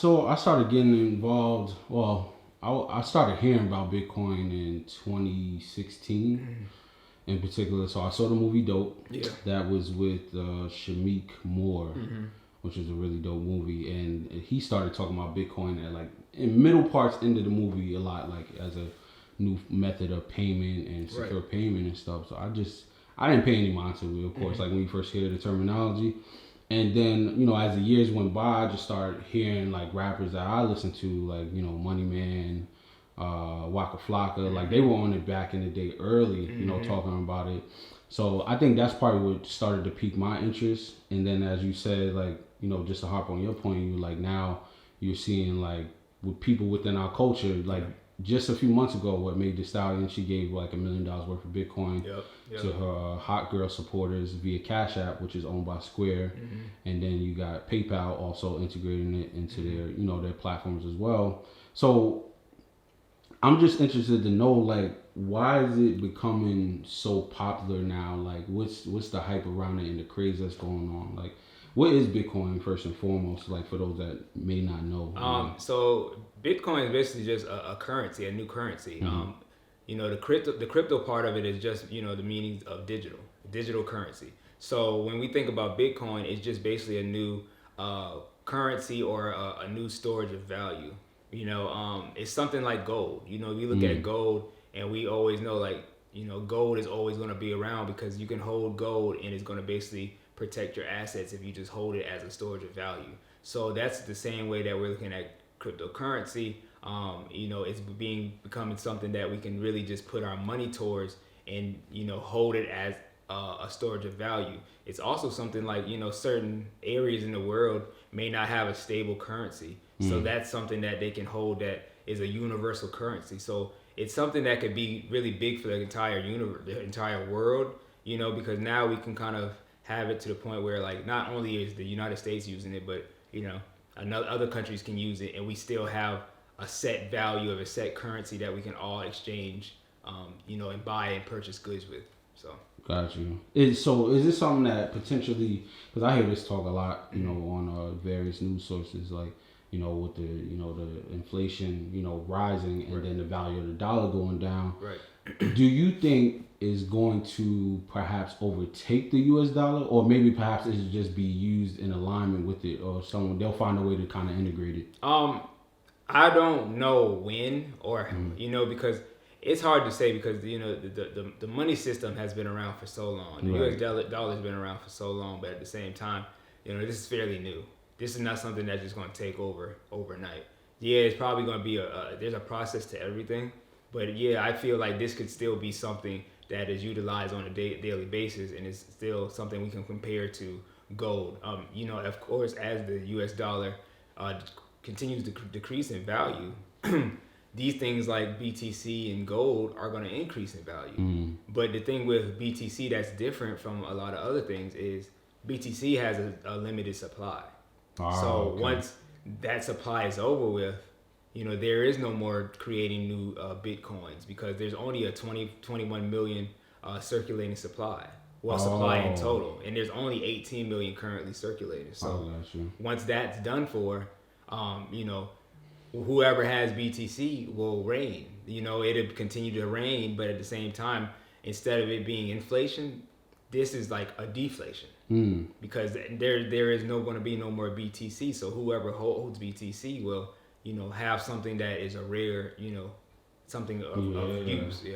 So I started getting involved. Well, I started hearing about Bitcoin in 2016 in particular. So I saw the movie Dope. Yeah. That was with Shamik Moore, Mm-hmm. which is a really dope movie. And he started talking about Bitcoin at like in middle parts into the movie a lot, like as a new method of payment and secure payment and stuff. So I didn't pay any mind to it, of course, like when you first hear the terminology. And then, as the years went by, I just started hearing like rappers that I listened to, like, Money Man, Waka Flocka, like they were on it back in the day early, talking about it. So I think that's probably what started to pique my interest. And then as you said, like, just to harp on your point, you like now you're seeing like with people within our culture, like just a few months ago, what made the Stallion, she gave like $1 million worth of Bitcoin to her hot girl supporters via Cash App, which is owned by Square, and then you got PayPal also integrating it into their platforms as well. So I'm just interested to know like why is it becoming so popular now? Like what's the hype around it and the craze that's going on? Like what is Bitcoin first and foremost? Like for those that may not know. So Bitcoin is basically just a currency, a new currency. The crypto part of it is just the meaning of digital currency. So when we think about Bitcoin, it's just basically a new currency or a new storage of value. It's something like gold. We look at gold and we always know like gold is always going to be around because you can hold gold and it's going to basically protect your assets if you just hold it as a storage of value. So that's the same way that we're looking at cryptocurrency. It's becoming something that we can really just put our money towards and hold it as a storage of value. It's also something like certain areas in the world may not have a stable currency, so that's something that they can hold that is a universal currency. So it's something that could be really big for the entire universe, the entire world. Because now we can kind of have it to the point where like not only is the United States using it, but other countries can use it, and we still have a set value of a set currency that we can all exchange, and buy and purchase goods with. So. Got you. So is this something that potentially, because I hear this talk a lot, on various news sources, like, with the inflation, rising and then the value of the dollar going down. Right. Do you think is going to perhaps overtake the U.S. dollar, or maybe perhaps it should just be used in alignment with it, or they'll find a way to kind of integrate it? I don't know when or because it's hard to say because the money system has been around for so long. The U.S. dollar has been around for so long, but at the same time, this is fairly new. This is not something that's just going to take over overnight. Yeah, it's probably going to be there's a process to everything, but yeah, I feel like this could still be something that is utilized on a daily basis, and it's still something we can compare to gold. Of course, as the U.S. dollar continues to decrease in value, these things like BTC and gold are going to increase in value. But the thing with BTC that's different from a lot of other things is BTC has a limited supply. So once that supply is over with, there is no more creating new Bitcoins because there's only a 21 million circulating supply. Well, supply in total. And there's only 18 million currently circulating. So once that's done for, whoever has BTC will reign. It'll continue to reign, but at the same time, instead of it being inflation, this is like a deflation. Because there is no going to be no more BTC. So whoever holds BTC will, have something that is a rare, something of use. Yeah.